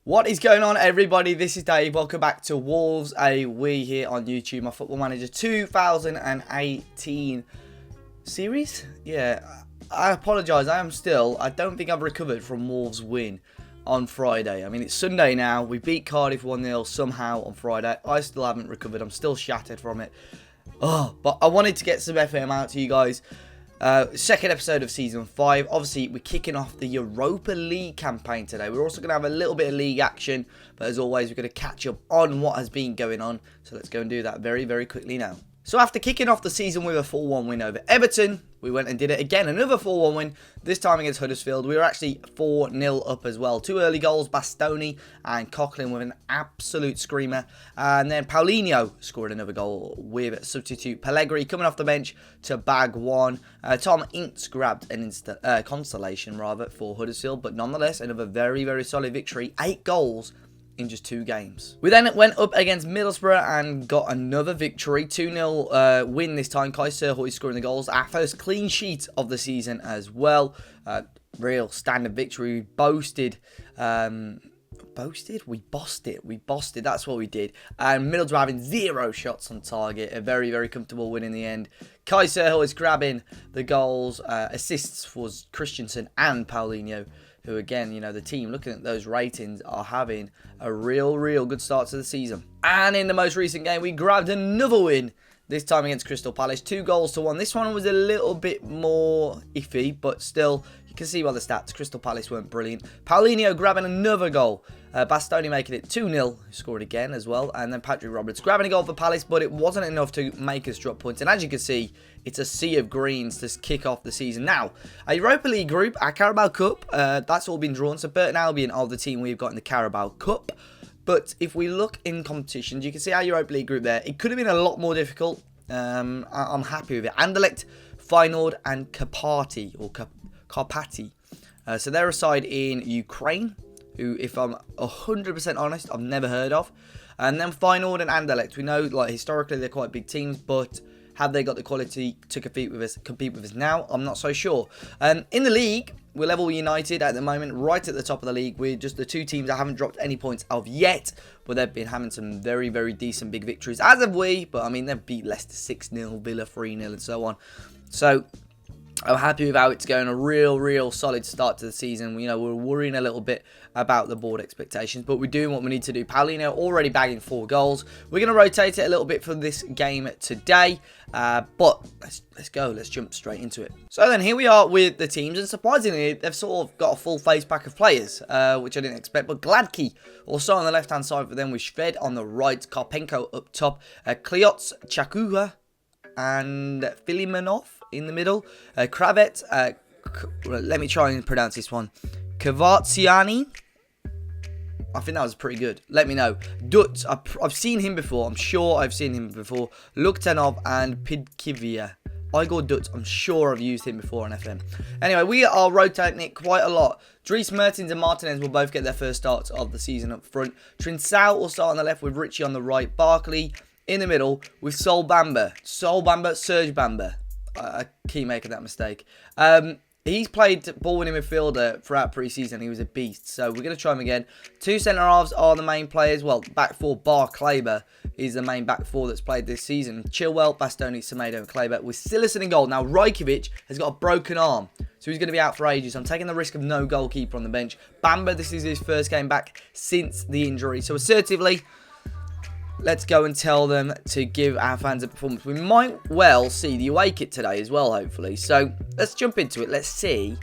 What is going on, everybody? This is Dave. Welcome back to Wolves A We here on YouTube, my Football Manager 2018 series. Yeah, I apologise. I don't think I've recovered from Wolves' win on Friday. I mean, it's Sunday now. We beat Cardiff 1-0 somehow on Friday. I still haven't recovered. I'm still shattered from it. But I wanted to get some FM out to you guys. Second episode of Season 5. Obviously, we're kicking off the Europa League campaign today. We're also going to have a little bit of league action. But as always, we're going to catch up on what has been going on. So let's go and do that very, very quickly now. So after kicking off the season with a 4-1 win over Everton, we went and did it again. Another 4-1 win, this time against Huddersfield. We were actually 4-0 up as well. 2 early goals, Bastoni and Coughlin with an absolute screamer. And then Paulinho scored another goal with substitute Pellegrini coming off the bench to bag one. Tom Ince grabbed an consolation for Huddersfield. But nonetheless, another very, very solid victory. 8 goals in just 2 games. We then went up against Middlesbrough and got another victory. 2-0 win this time. Kai Serhoy scoring the goals. Our first clean sheet of the season as well. Real standard victory. We boasted. We bossed it. That's what we did. And Middlesbrough having 0 shots on target. A very, very comfortable win in the end. Kai Serhoy is grabbing the goals. Assists was Christensen and Paulinho, who again, you know, the team, looking at those ratings, are having a real good start to the season. And in the most recent game, we grabbed another win, this time against Crystal Palace, 2-1. This one was a little bit more iffy, but still, you can see by the stats, Crystal Palace weren't brilliant. Paulinho grabbing another goal. Bastoni making it 2-0, scored again as well. And then Patrick Roberts grabbing a goal for Palace, but it wasn't enough to make us drop points. And as you can see, it's a sea of greens to kick off the season. Now, a Europa League group, our Carabao Cup, that's all been drawn. So Burton Albion are the team we've got in the Carabao Cup. But if we look in competitions, you can see our Europa League group there. It could have been a lot more difficult. I'm happy with it. Anderlecht, Feyenoord and Karpati. So they're a side in Ukraine, who, if I'm 100% honest, I've never heard of. And then Feyenoord and Anderlecht. We know, like, historically they're quite big teams, but have they got the quality to compete with us now? I'm not so sure. In the league, we're level United at the moment, right at the top of the league. We're just the 2 teams that haven't dropped any points of yet, but they've been having some very, very decent big victories, as have we. But I mean, they've beat Leicester 6-0, Villa 3-0, and so on. So I'm happy with how it's going. A real solid start to the season. You know, we're worrying a little bit about the board expectations, but we're doing what we need to do. Paulinho already bagging 4 goals. We're going to rotate it a little bit for this game today, but let's go. Let's jump straight into it. So then here we are with the teams, and surprisingly, they've sort of got a full face pack of players, which I didn't expect. But Gladkey also on the left-hand side for them, with Shved on the right, Karpenko up top, Kliots, Chakua, and Filimonov in the middle. Kravet, let me try and pronounce this one. Kvatsiani. I think that was pretty good. Let me know. Dutz, I've seen him before. I'm sure I've seen him before. Luktanov and Pidkivia. Igor Dutz, I'm sure I've used him before on FM. Anyway, we are rotating it quite a lot. Dries Mertens and Martinez will both get their first starts of the season up front. Trincao will start on the left with Richie on the right. Barkley in the middle with Serge Bamba. I keep making that mistake. He's played ball winning midfielder throughout pre-season. He was a beast. So we're going to try him again. 2 centre-halves are the main players. Well, back 4, bar Kleber is the main back 4 that's played this season. Chilwell, Bastoni, Semedo and Kleber with Silas in goal. Now, Rajkovic has got a broken arm, so he's going to be out for ages. I'm taking the risk of no goalkeeper on the bench. Bamba, this is his first game back since the injury. So assertively, let's go and tell them to give our fans a performance. We might well see the away kit today as well, hopefully. So let's jump into it. Let's see.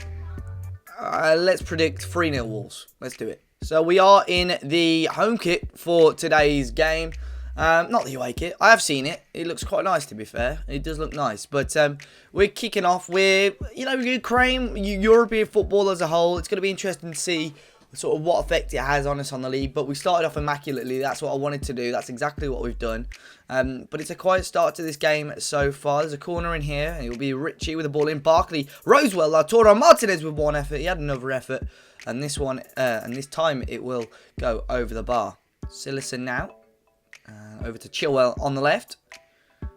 Let's predict 3-0 Wolves. Let's do it. So we are in the home kit for today's game. Not the away kit. I have seen it. It looks quite nice, to be fair. It does look nice. But we're kicking off with, you know, Ukraine, European football as a whole. It's going to be interesting to see sort of what effect it has on us on the league. But we started off immaculately. That's what I wanted to do. That's exactly what we've done. But it's a quiet start to this game so far. There's a corner in here, and it will be Richie with the ball in. Barkley, Rosewell, Lautaro Martinez with one effort. He had another effort, and this one, and this time it will go over the bar. Silasson now, over to Chilwell on the left.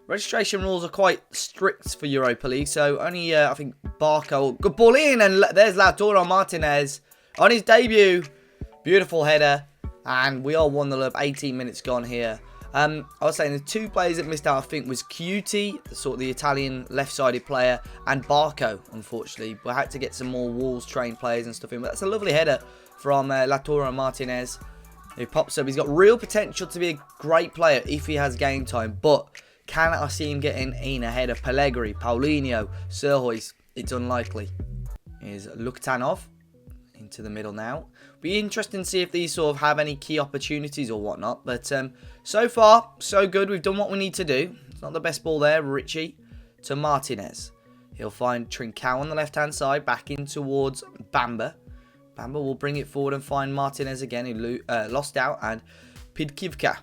Registration rules are quite strict for Europa League, so only I think Barco, good ball in, and there's Lautaro Martinez on his debut. Beautiful header. And we are 1-0 up, 18 minutes gone here. I was saying the two players that missed out, I think, was Cutie, sort of the Italian left-sided player, and Barco, unfortunately. We had to get some more Wolves-trained players and stuff in. But that's a lovely header from Lautaro Martinez, who pops up. He's got real potential to be a great player if he has game time. But can I see him getting in ahead of Pellegrini, Paulinho, Serhois? It's unlikely. Here's Luktanov into the middle now. Be interesting to see if these sort of have any key opportunities or whatnot. But so far, so good. We've done what we need to do. It's not the best ball there. Richie to Martinez. He'll find Trincao on the left-hand side. Back in towards Bamba. Bamba will bring it forward and find Martinez again, who lost out. And Pidkivka.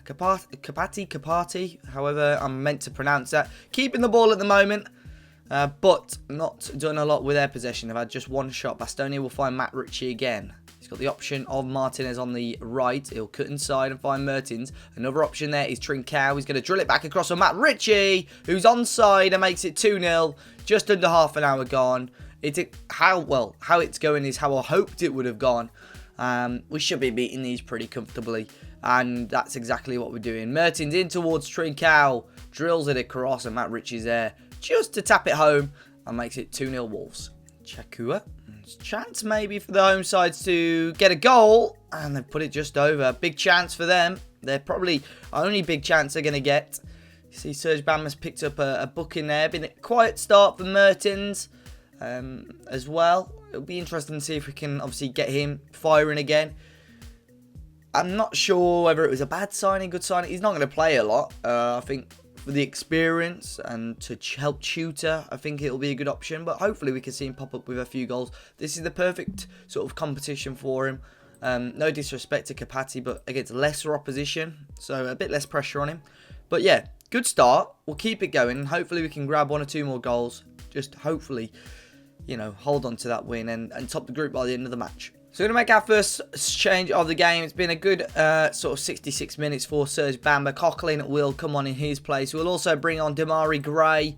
Kapati, however I'm meant to pronounce that. Keeping the ball at the moment. But not done a lot with their possession. They've had just one shot. Bastoni will find Matt Ritchie again. He's got the option of Martinez on the right. He'll cut inside and find Mertens. Another option there is Trincao. He's going to drill it back across on Matt Ritchie, who's onside and makes it 2-0. Just under half an hour gone. How it's going is how I hoped it would have gone. We should be beating these pretty comfortably. And that's exactly what we're doing. Mertens in towards Trincao. Drills it across and Matt Ritchie's there just to tap it home and makes it 2-0 Wolves. Chakua. Chance maybe for the home sides to get a goal. And they've put it just over. Big chance for them. They're probably only big chance they're going to get. You see Serge Bammer's picked up a booking there. Been a quiet start for Mertens as well. It'll be interesting to see if we can obviously get him firing again. I'm not sure whether it was a bad signing, good signing. He's not going to play a lot. I think for the experience and to help tutor, I think it'll be a good option. But hopefully we can see him pop up with a few goals. This is the perfect sort of competition for him. No disrespect to Kapati, but against lesser opposition. So a bit less pressure on him. But yeah, good start. We'll keep it going. Hopefully we can grab 1 or 2 more goals. Just hopefully, you know, hold on to that win and top the group by the end of the match. So we're going to make our first change of the game. It's been a good sort of 66 minutes for Serge Bamba. Coughlin will come on in his place. We'll also bring on Demarai Gray.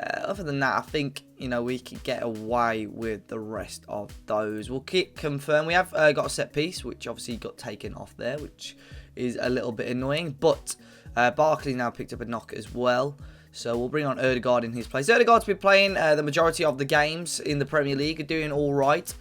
Other than that, I think, you know, we could get away with the rest of those. We'll keep confirm. We have got a set piece, which obviously got taken off there, which is a little bit annoying. But Barkley now picked up a knock as well. So we'll bring on Ødegaard in his place. Ødegaard's been playing the majority of the games in the Premier League, doing all right.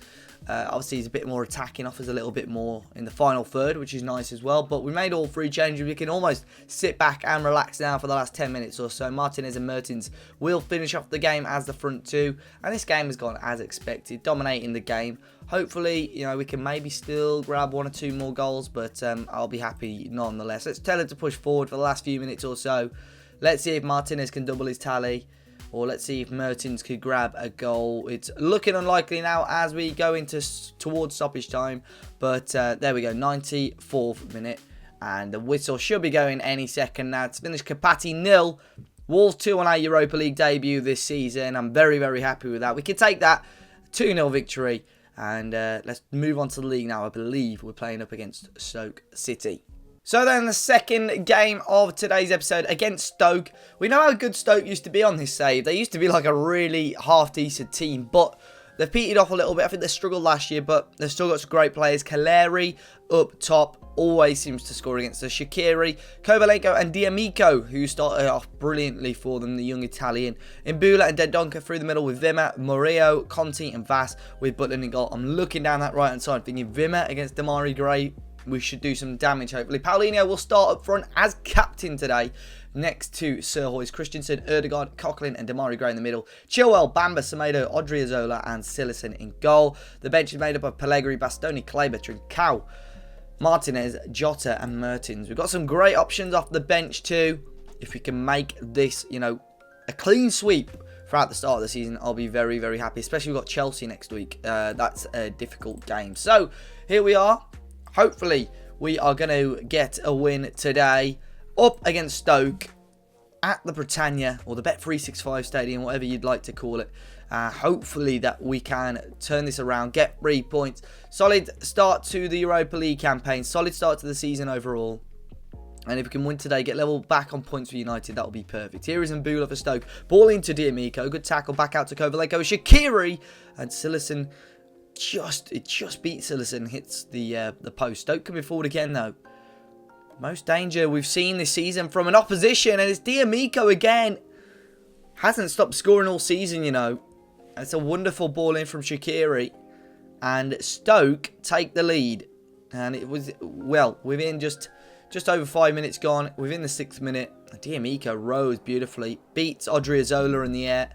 Obviously, he's a bit more attacking, offers a little bit more in the final third, which is nice as well. But we made all 3 changes. We can almost sit back and relax now for the last 10 minutes or so. Martinez and Mertens will finish off the game as the front 2. And this game has gone as expected, dominating the game. Hopefully, you know, we can maybe still grab 1 or 2 more goals, but I'll be happy nonetheless. Let's tell him to push forward for the last few minutes or so. Let's see if Martinez can double his tally. Or let's see if Mertens could grab a goal. It's looking unlikely now as we go towards stoppage time. But there we go, 94th minute. And the whistle should be going any second now. It's finished Kapati 0. Wolves 2 on our Europa League debut this season. I'm very, very happy with that. We can take that 2-0 victory. And let's move on to the league now. I believe we're playing up against Stoke City. So then the second game of today's episode against Stoke. We know how good Stoke used to be on this save. They used to be like a really half-decent team, but they've petered off a little bit. I think they struggled last year, but they've still got some great players. Caleri up top always seems to score against the Shaqiri, Kovalenko and D'Amico, who started off brilliantly for them, the young Italian. Imbula and Dendonka through the middle with Wimmer, Murillo, Conti and Vass with Butland in goal. I'm looking down that right-hand side thinking Wimmer against Demarai Gray. We should do some damage, hopefully. Paulinho will start up front as captain today, next to Serhois, Christensen, Ødegaard, Coughlin, and Demarai Gray in the middle. Chilwell, Bamba, Semedo, Odriozola, and Silerson in goal. The bench is made up of Pellegrini, Bastoni, Kleber, Trincao, Martinez, Jota, and Mertens. We've got some great options off the bench too. If we can make this, you know, a clean sweep throughout the start of the season, I'll be very, very happy. Especially we've got Chelsea next week. That's a difficult game. So here we are. Hopefully, we are going to get a win today up against Stoke at the Britannia or the Bet365 Stadium, whatever you'd like to call it. Hopefully that we can turn this around, get 3 points. Solid start to the Europa League campaign, solid start to the season overall. And if we can win today, get level back on points for United, that will be perfect. Here is Imbula for Stoke. Ball into D'Amico. Good tackle back out to Kovalenko. Shaqiri and Silerson just beats Ellison, hits the post. Stoke coming forward again though. Most danger we've seen this season from an opposition, and it's D'Amico again. Hasn't stopped scoring all season, you know. It's a wonderful ball in from Shaqiri, and Stoke take the lead. And it was, well, within just over 5 minutes gone, within the 6th minute, D'Amico rose beautifully, beats Odriozola in the air,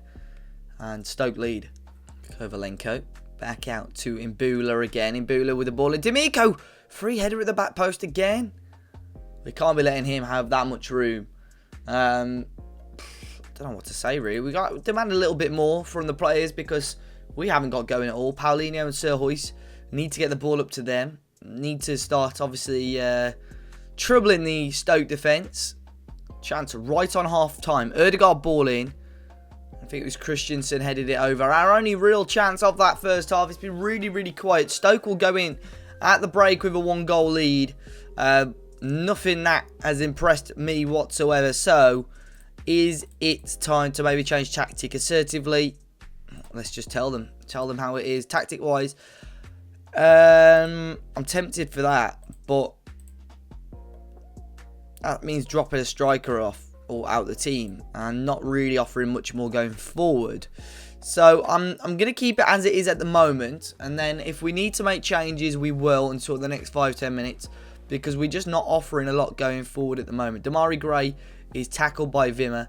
and Stoke lead. Kovalenko back out to Imbula again. Imbula with the ball, and D'Amico, free header at the back post again. We can't be letting him have that much room. Don't know what to say really. We got demand a little bit more from the players because we haven't got going at all. Paulinho and Sir Hoyce need to get the ball up to them. Need to start obviously troubling the Stoke defence. Chance right on half time. Ødegaard ball in. I think it was Christensen headed it over. Our only real chance of that first half. It's been really, really quiet. Stoke will go in at the break with a 1-goal lead. Nothing that has impressed me whatsoever. So, is it time to maybe change tactic assertively? Let's just tell them how it is tactic-wise. I'm tempted for that, but that means dropping a striker off or out the team and not really offering much more going forward. So I'm going to keep it as it is at the moment, and then if we need to make changes, we will until the next 5-10 minutes, because we're just not offering a lot going forward at the moment. Damari Gray is tackled by Wimmer.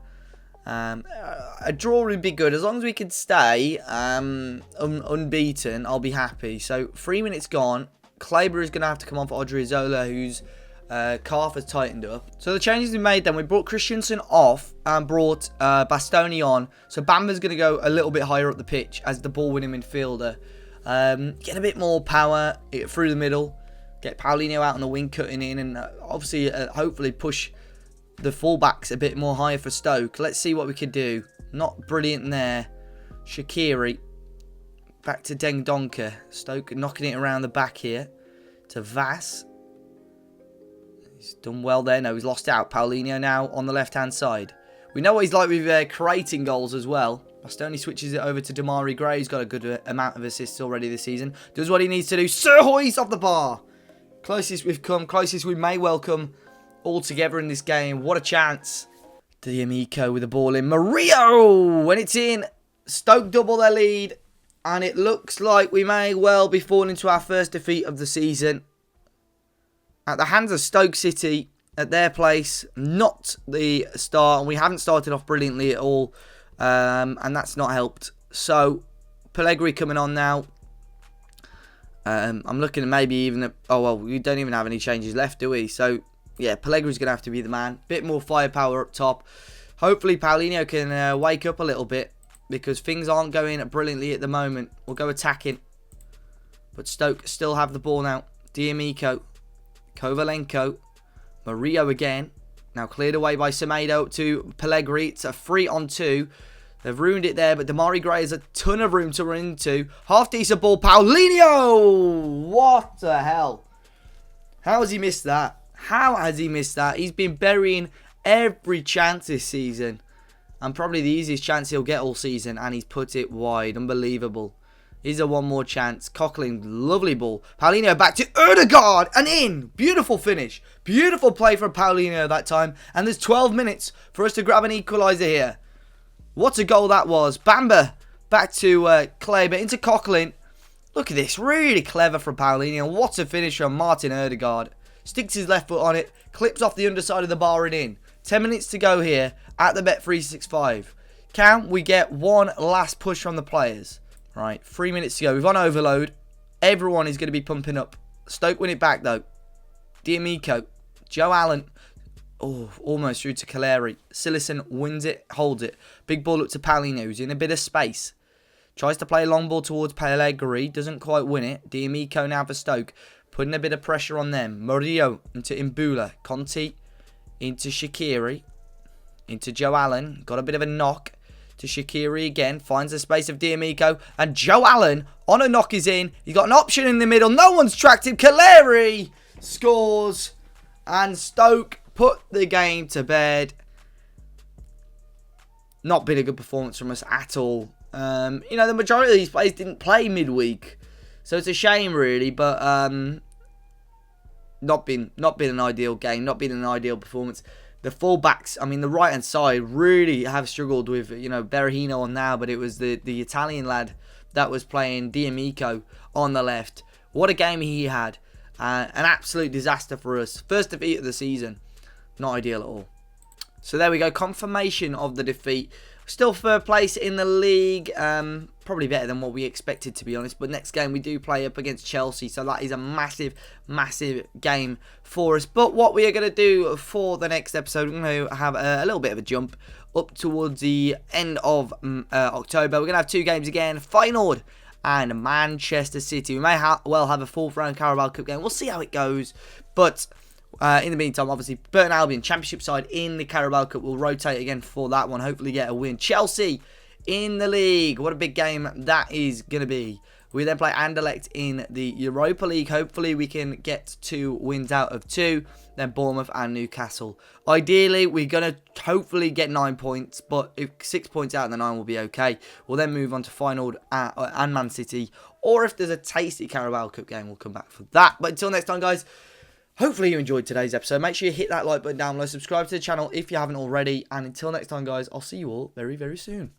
A draw would be good. As long as we can stay unbeaten, I'll be happy. So 3 minutes gone. Kleber is going to have to come on for Odriozola, whose calf has tightened up. So the changes we made then, we brought Christensen off and brought Bastoni on. So Bamba's going to go a little bit higher up the pitch as the ball-winning midfielder. Get a bit more power through the middle. Get Paulinho out on the wing cutting in, and obviously hopefully push the fullbacks a bit more higher for Stoke. Let's see what we can do. Not brilliant there. Shaqiri. Back to Dendoncker. Stoke knocking it around the back here. To Vass. He's done well there. No, he's lost out. Paulinho now on the left-hand side. We know what he's like with creating goals as well. Bastoni switches it over to Damari Gray. He's got a good amount of assists already this season. Does what he needs to do. Sir Hoyce off the bar. Closest we've come. Closest we may well come all together in this game. What a chance. D'Amico with the ball in. Murillo! When it's in, Stoke double their lead. And it looks like we may well be falling to our first defeat of the season. At the hands of Stoke City, at their place. Not the start. And we haven't started off brilliantly at all. And that's not helped. So, Pellegrini coming on now. I'm looking at maybe even... Oh, well, we don't even have any changes left, do we? So, yeah, Pellegrini's going to have to be the man. Bit more firepower up top. Hopefully, Paulinho can wake up a little bit, because things aren't going brilliantly at the moment. We'll go attacking. But Stoke still have the ball now. D'Amico. Kovalenko. Murillo again. Now cleared away by Semedo to Pellegrini. It's a 3-on-2. They've ruined it there, but Damari Gray has a ton of room to run into. Half-decent ball. Paulinho! What the hell? How has he missed that? How has he missed that? He's been burying every chance this season. And probably the easiest chance he'll get all season. And he's put it wide. Unbelievable. Here's a one more chance. Coughlin, lovely ball. Paulinho back to Ødegaard. And in. Beautiful finish. Beautiful play from Paulinho that time. And there's 12 minutes for us to grab an equaliser here. What a goal that was. Bamba back to Kleber into Coughlin. Look at this. Really clever from Paulinho. What a finish from Martin Ødegaard. Sticks his left foot on it. Clips off the underside of the bar and in. 10 minutes to go here at the Bet365. Can we get one last push from the players? Right, 3 minutes to go. We've on overload. Everyone is going to be pumping up. Stoke win it back though. D'Amico. Joe Allen. Oh, almost through to Caleri. Sillison wins it, holds it. Big ball up to Paulinho, who's in a bit of space. Tries to play a long ball towards Pellegrini. Doesn't quite win it. D'Amico now for Stoke. Putting a bit of pressure on them. Murillo into Imbula. Conti into Shaqiri. Into Joe Allen. Got a bit of a knock to Shaqiri again. Finds the space of D'Amico. And Joe Allen on a knock is in. He's got an option in the middle. No one's tracked him. Caleri scores. And Stoke put the game to bed. Not been a good performance from us at all. You know, the majority of these players didn't play midweek. So it's a shame, really, but not been an ideal game, not been an ideal performance. The fullbacks, I mean, the right-hand side really have struggled with, Berahino on now, but it was the Italian lad that was playing D'Amico on the left. What a game he had. An absolute disaster for us. First defeat of the season. Not ideal at all. So there we go. Confirmation of the defeat. Still third place in the league. Probably better than what we expected, to be honest. But next game we do play up against Chelsea. So that is a massive, massive game for us. But what we are going to do for the next episode, we're going to have a little bit of a jump up towards the end of October. We're going to have 2 games again. Feyenoord and Manchester City. We may well have a 4th round Carabao Cup game. We'll see how it goes. But in the meantime, obviously, Burton Albion, Championship side in the Carabao Cup, will rotate again for that one. Hopefully get a win. Chelsea in the league. What a big game that is going to be. We then play Anderlecht in the Europa League. Hopefully we can get 2 wins out of 2. Then Bournemouth and Newcastle. Ideally, we're going to hopefully get 9 points. But if 6 points out of the 9 will be okay. We'll then move on to Feyenoord and Man City. Or if there's a tasty Carabao Cup game, we'll come back for that. But until next time, guys, hopefully you enjoyed today's episode. Make sure you hit that like button down below. Subscribe to the channel if you haven't already. And until next time, guys, I'll see you all very, very soon.